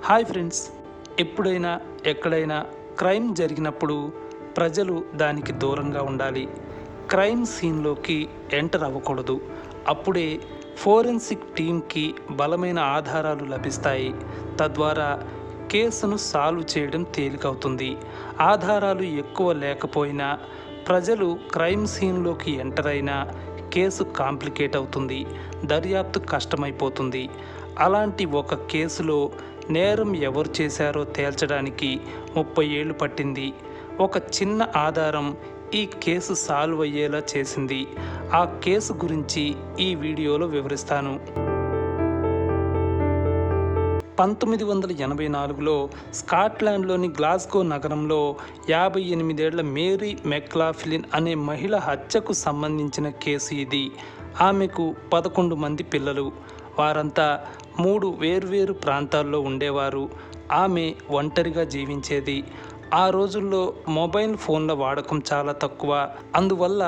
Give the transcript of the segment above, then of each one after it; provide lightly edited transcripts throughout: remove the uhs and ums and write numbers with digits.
Hi friends, ఎప్పుడైనా ఎక్కడైనా crime జరిగినప్పుడు ప్రజలు దానికి దూరంగా ఉండాలి. క్రైమ్ సీన్లోకి ఎంటర్ అవ్వకూడదు. అప్పుడే ఫోరెన్సిక్ టీంకి బలమైన ఆధారాలు లభిస్తాయి. తద్వారా కేసును సాల్వ్ చేయడం తేలికవుతుంది. ఆధారాలు ఎక్కువ లేకపోయినా ప్రజలు క్రైమ్ సీన్లోకి ఎంటర్ అయినా కేసు కాంప్లికేట్ అవుతుంది. దర్యాప్తు కష్టమైపోతుంది. అలాంటి ఒక కేసులో నేరం ఎవరు చేశారో తేల్చడానికి 30 ఏళ్లు పట్టింది. ఒక చిన్న ఆధారం ఈ కేసు సాల్వ్ అయ్యేలా చేసింది. ఆ కేసు గురించి ఈ వీడియోలో వివరిస్తాను. 1984లో స్కాట్లాండ్లోని గ్లాస్గో నగరంలో 58 ఏళ్ల మేరీ మెక్లాఫ్లిన్ అనే మహిళ హత్యకు సంబంధించిన కేసు ఇది. ఆమెకు 11 మంది పిల్లలు. వారంతా 3 వేర్వేరు ప్రాంతాల్లో ఉండేవారు. ఆమె ఒంటరిగా జీవించేది. ఆ రోజుల్లో మొబైల్ ఫోన్ల వాడకం చాలా తక్కువ. అందువల్ల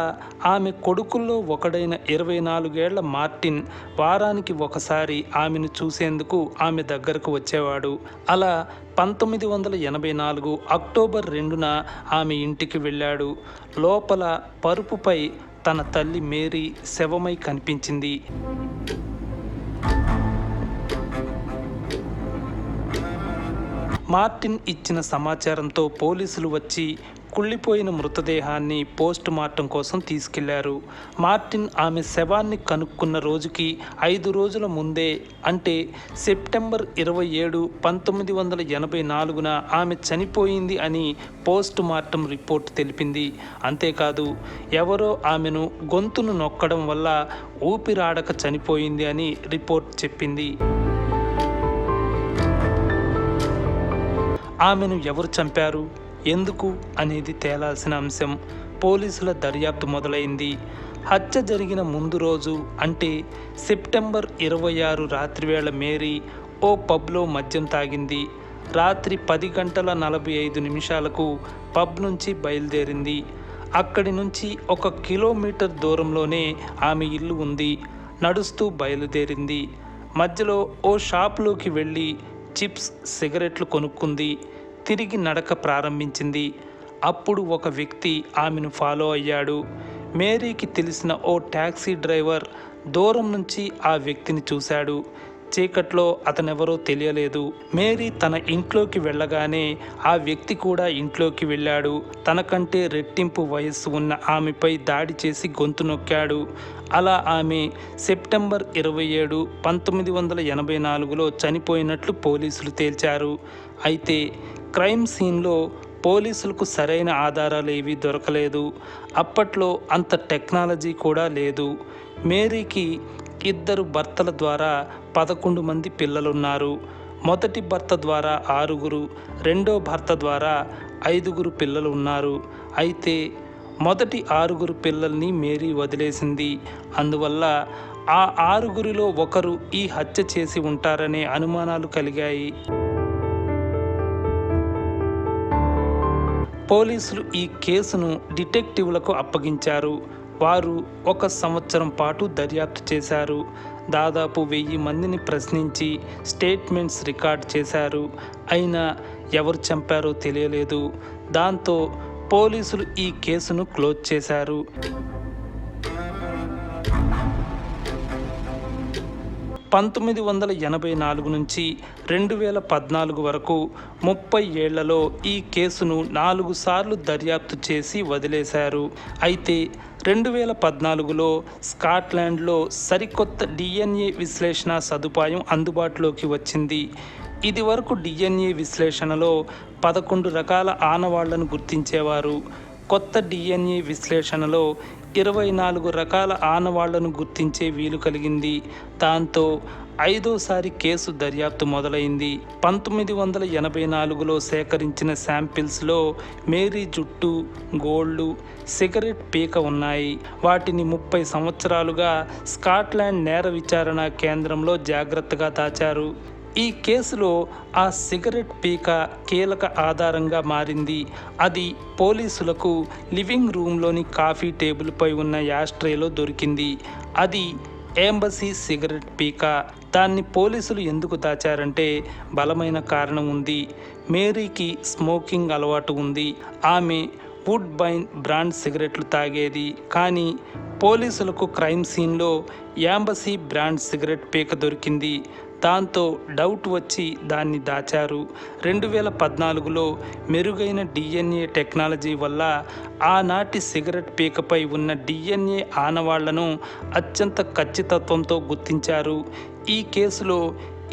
ఆమె కొడుకుల్లో ఒకడైన 24 ఏళ్ల మార్టిన్ వారానికి ఒకసారి ఆమెను చూసేందుకు ఆమె దగ్గరకు వచ్చేవాడు. అలా 1984 అక్టోబర్ 2న ఆమె ఇంటికి వెళ్ళాడు. లోపల పరుపుపై తన తల్లి మేరీ శవమై కనిపించింది. మార్టిన్ ఇచ్చిన సమాచారంతో పోలీసులు వచ్చి కుళ్ళిపోయిన మృతదేహాన్ని పోస్ట్ మార్టం కోసం తీసుకెళ్లారు. మార్టిన్ ఆమె శవాన్ని కనుక్కున్న రోజుకి 5 రోజుల ముందే, అంటే సెప్టెంబర్ 27, 1984న ఆమె చనిపోయింది అని పోస్ట్ మార్టం రిపోర్ట్ తెలిపింది. అంతేకాదు, ఎవరో ఆమెను గొంతును నొక్కడం వల్ల ఊపిరాడక చనిపోయింది అని రిపోర్ట్ చెప్పింది. ఆమెను ఎవరు చంపారు, ఎందుకు అనేది తేలాల్సిన అంశం. పోలీసుల దర్యాప్తు మొదలైంది. హత్య జరిగిన ముందు రోజు, అంటే సెప్టెంబర్ 26 రాత్రివేళ మేరీ ఓ పబ్లో మద్యం తాగింది. రాత్రి 10:45 పబ్ నుంచి బయలుదేరింది. అక్కడి నుంచి 1 కిలోమీటర్ దూరంలోనే ఆమె ఇల్లు ఉంది. నడుస్తూ బయలుదేరింది. మధ్యలో ఓ షాపులోకి వెళ్ళి చిప్స్, సిగరెట్లు కొనుక్కుంది. తిరిగి నడక ప్రారంభించింది. అప్పుడు ఒక వ్యక్తి ఆమెను ఫాలో అయ్యాడు. మేరీకి తెలిసిన ఓ టాక్సీ డ్రైవర్ దూరం నుంచి ఆ వ్యక్తిని చూశాడు. చీకట్లో అతనెవరో తెలియలేదు. మేరీ తన ఇంట్లోకి వెళ్ళగానే ఆ వ్యక్తి కూడా ఇంట్లోకి వెళ్ళాడు. తనకంటే రెట్టింపు వయస్సు ఉన్న ఆమెపై దాడి చేసి గొంతు నొక్కాడు. అలా ఆమె సెప్టెంబర్ 27, 1984లో చనిపోయినట్లు పోలీసులు తేల్చారు. అయితే క్రైమ్ సీన్లో పోలీసులకు సరైన ఆధారాలు ఏవీ దొరకలేదు. అప్పట్లో అంత టెక్నాలజీ కూడా లేదు. మేరీకి 2 భర్తల ద్వారా 11 మంది పిల్లలున్నారు. మొదటి భర్త ద్వారా 6, రెండో భర్త ద్వారా 5 పిల్లలు ఉన్నారు. అయితే మొదటి 6 పిల్లల్ని మేరీ వదిలేసింది. అందువల్ల ఆ 6లో ఒకరు ఈ హత్య చేసి ఉంటారనే అనుమానాలు కలిగాయి. పోలీసులు ఈ కేసును డిటెక్టివ్లకు అప్పగించారు. వారు 1 సంవత్సరం పాటు దర్యాప్తు చేశారు. దాదాపు 1000 మందిని ప్రశ్నించి స్టేట్మెంట్స్ రికార్డ్ చేశారు. అయినా ఎవరు చంపారో తెలియలేదు. దాంతో పోలీసులు ఈ కేసును క్లోజ్ చేశారు. 1984 నుంచి 2014 వరకు 30 ఏళ్లలో ఈ కేసును 4 సార్లు దర్యాప్తు చేసి వదిలేశారు. అయితే 2014లో స్కాట్లాండ్లో సరికొత్త DNA విశ్లేషణ సదుపాయం అందుబాటులోకి వచ్చింది. ఇది వరకు DNA విశ్లేషణలో 11 రకాల ఆనవాళ్లను గుర్తించేవారు. కొత్త DNA విశ్లేషణలో 24 రకాల ఆనవాళ్లను గుర్తించే వీలు కలిగింది. దాంతో 5వసారి కేసు దర్యాప్తు మొదలైంది. 1984లో సేకరించిన శాంపిల్స్లో మేరీ జుట్టు, గోళ్లు, సిగరెట్ పీక ఉన్నాయి. వాటిని 30 సంవత్సరాలుగా స్కాట్లాండ్ నేర విచారణ కేంద్రంలో జాగ్రత్తగా దాచారు. ఈ కేసులో ఆ సిగరెట్ పీక కీలక ఆధారంగా మారింది. అది పోలీసులకు లివింగ్ రూమ్లోని కాఫీ టేబుల్పై ఉన్న యాస్ట్రేలో దొరికింది. అది ఎంబసీ సిగరెట్ పీక. దాన్ని పోలీసులు ఎందుకు దాచారంటే బలమైన కారణం ఉంది. మేరీకి స్మోకింగ్ అలవాటు ఉంది. ఆమె వుడ్ బైన్ బ్రాండ్ సిగరెట్లు తాగేది. కానీ పోలీసులకు క్రైమ్ సీన్లో యాంబసీ బ్రాండ్ సిగరెట్ పీక దొరికింది. దాంతో డౌట్ వచ్చి దాన్ని దాచారు. 2014లో మెరుగైన డిఎన్ఏ టెక్నాలజీ వల్ల ఆనాటి సిగరెట్ పీకపై ఉన్న డిఎన్ఏ ఆనవాళ్లను అత్యంత ఖచ్చితత్వంతో గుర్తించారు. ఈ కేసులో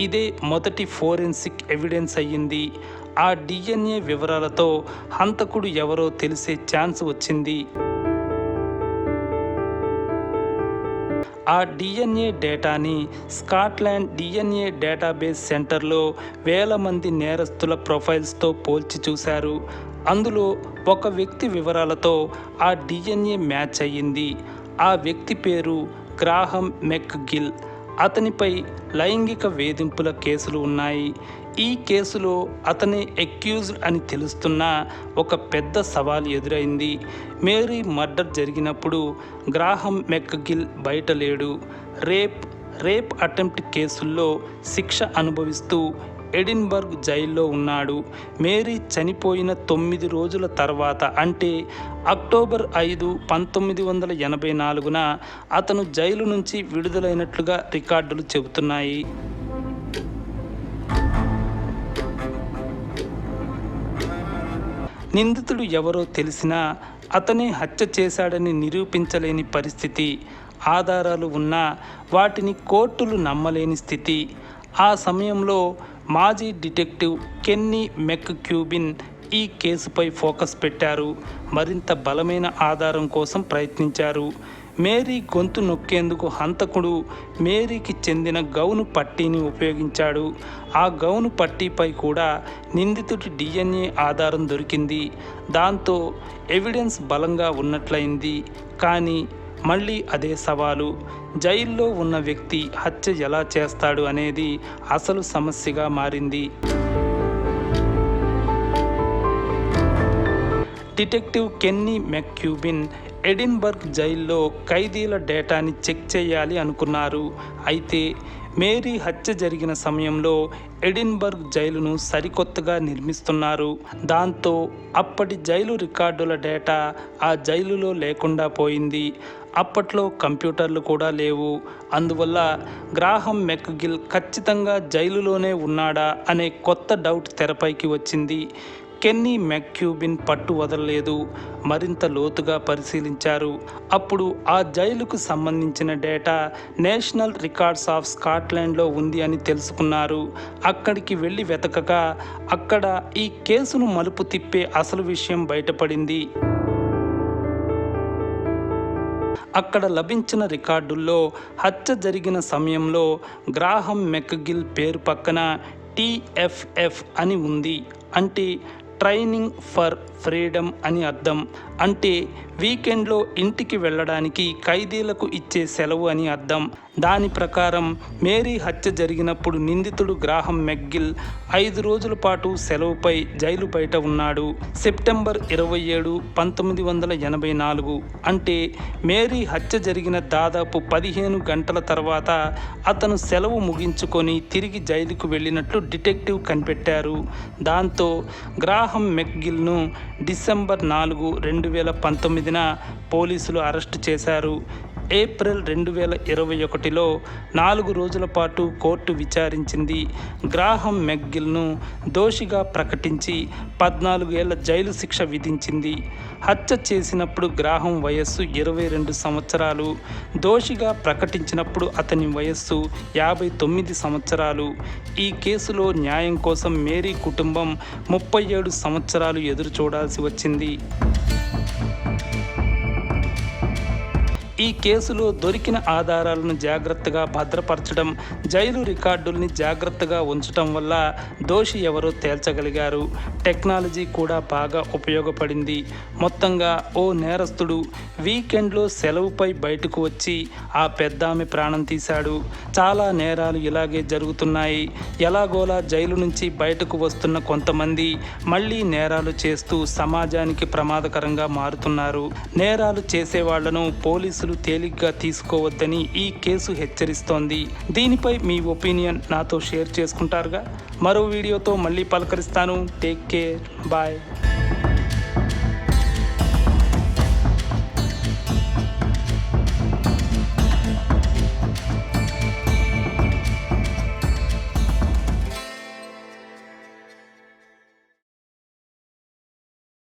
ఇదే మొదటి ఫోరెన్సిక్ ఎవిడెన్స్ అయ్యింది. ఆ డిఎన్ఏ వివరాలతో హంతకుడు ఎవరో తెలిసే ఛాన్స్ వచ్చింది. ఆ డిఎన్ఏ డేటాని స్కాట్లాండ్ డిఎన్ఏ డేటాబేస్ సెంటర్లో వేల మంది నేరస్తుల ప్రొఫైల్స్తో పోల్చి చూశారు. అందులో ఒక వ్యక్తి వివరాలతో ఆ డిఎన్ఏ మ్యాచ్ అయ్యింది. ఆ వ్యక్తి పేరు గ్రాహం మెక్గిల్. అతనిపై లైంగిక వేధింపుల కేసులు ఉన్నాయి. ఈ కేసులో అతనే అక్యూజ్డ్ అని తెలుస్తున్న ఒక పెద్ద సవాల్ ఎదురైంది. మేరీ మర్డర్ జరిగినప్పుడు గ్రాహం మెక్గిల్ బయట లేడు. రేప్ అటెంప్ట్ కేసుల్లో శిక్ష అనుభవిస్తూ ఎడిన్బర్గ్ జైల్లో ఉన్నాడు. మేరీ చనిపోయిన 9 రోజుల తర్వాత అంటే అక్టోబర్ 5, 1984న అతను జైలు నుంచి విడుదలైనట్లుగా రికార్డులు చెబుతున్నాయి. నిందితుడు ఎవరో తెలిసినా అతనే హత్య చేశాడని నిరూపించలేని పరిస్థితి. ఆధారాలు ఉన్నా వాటిని కోర్టులు నమ్మలేని స్థితి. ఆ సమయంలో మాజీ డిటెక్టివ్ కెన్నీ మెక్క్యూబిన్ ఈ కేసుపై ఫోకస్ పెట్టారు. మరింత బలమైన ఆధారం కోసం ప్రయత్నించారు. మేరీ గొంతు నొక్కేందుకు హంతకుడు మేరీకి చెందిన గౌను పట్టీని ఉపయోగించాడు. ఆ గౌను పట్టీపై కూడా నిందితుడి డిఎన్ఏ ఆధారం దొరికింది. దాంతో ఎవిడెన్స్ బలంగా ఉన్నట్లయింది. కానీ మళ్ళీ అదే సవాలు. జైల్లో ఉన్న వ్యక్తి హత్య ఎలా చేస్తాడు అనేది అసలు సమస్యగా మారింది. డిటెక్టివ్ కెన్నీ మెక్క్యూబిన్ ఎడిన్బర్గ్ జైల్లో ఖైదీల డేటాని చెక్ చేయాలి అనుకున్నారు. అయితే మేరీ హత్య జరిగిన సమయంలో ఎడిన్బర్గ్ జైలును సరికొత్తగా నిర్మిస్తున్నారు. దాంతో అప్పటి జైలు రికార్డుల డేటా ఆ జైలులో లేకుండా పోయింది. అప్పట్లో కంప్యూటర్లు కూడా లేవు. అందువల్ల గ్రాహం మెక్గిల్ ఖచ్చితంగా జైలులోనే ఉన్నాడా అనే కొత్త డౌట్ తెరపైకి వచ్చింది. కెన్నీ మెక్క్యూబిన్ పట్టు వదలలేదు. మరింత లోతుగా పరిశీలించారు. అప్పుడు ఆ జైలుకు సంబంధించిన డేటా నేషనల్ రికార్డ్స్ ఆఫ్ స్కాట్లాండ్లో ఉంది అని తెలుసుకున్నారు. అక్కడికి వెళ్ళి వెతకగా అక్కడ ఈ కేసును మలుపు తిప్పే అసలు విషయం బయటపడింది. అక్కడ లభించిన రికార్డుల్లో హత్య జరిగిన సమయంలో గ్రాహం మెక్గిల్ పేరు పక్కన టీఎఫ్ఎఫ్ అని ఉంది. అంటే ట్రైనింగ్ ఫర్ ఫ్రీడమ్ అని అర్థం. అంటే వీకెండ్లో ఇంటికి వెళ్ళడానికి ఖైదీలకు ఇచ్చే సెలవు అని అర్థం. దాని ప్రకారం మేరీ హత్య జరిగినప్పుడు నిందితుడు గ్రాహం మెక్గిల్ 5 రోజుల పాటు సెలవుపై జైలు బయట ఉన్నాడు. సెప్టెంబర్ 27, 1984 అంటే మేరీ హత్య జరిగిన దాదాపు 15 గంటల తర్వాత అతను సెలవు ముగించుకొని తిరిగి జైలుకు వెళ్ళినట్లు డిటెక్టివ్ కనిపెట్టారు. దాంతో గ్రాహం మెక్గిల్ను డిసెంబర్ 4, 2019న పోలీసులు అరెస్టు చేశారు. ఏప్రిల్ 2021లో 4 రోజుల పాటు కోర్టు విచారించింది. గ్రాహం మెక్గిల్ను దోషిగా ప్రకటించి 14 ఏళ్ల జైలు శిక్ష విధించింది. హత్య చేసినప్పుడు గ్రాహం వయస్సు 22 సంవత్సరాలు. దోషిగా ప్రకటించినప్పుడు అతని వయస్సు 59 సంవత్సరాలు. ఈ కేసులో న్యాయం కోసం మేరీ కుటుంబం 37 సంవత్సరాలు ఎదురు చూడాల్సి వచ్చింది. ఈ కేసులో దొరికిన ఆధారాలను జాగ్రత్తగా భద్రపరచడం, జైలు రికార్డుల్ని జాగ్రత్తగా ఉంచడం వల్ల దోషి ఎవరో తేల్చగలిగారు. టెక్నాలజీ కూడా బాగా ఉపయోగపడింది. మొత్తంగా ఓ నేరస్తుడు వీకెండ్లో సెలవుపై బయటకు వచ్చి ఆ పెద్దామె ప్రాణం తీశాడు. చాలా నేరాలు ఇలాగే జరుగుతున్నాయి. ఎలాగోలా జైలు నుంచి బయటకు వస్తున్న కొంతమంది మళ్ళీ నేరాలు చేస్తూ సమాజానికి ప్రమాదకరంగా మారుతున్నారు. నేరాలు చేసేవాళ్లను పోలీసులు నిర్ణయాలు తేలిగ్గా తీసుకోవద్దని ఈ కేసు హెచ్చరిస్తోంది. దీనిపై మీ ఒపీనియన్ నాతో షేర్ చేసుకుంటారుగా. మరో వీడియోతో మళ్ళీ పలకరిస్తాను. Take care, bye.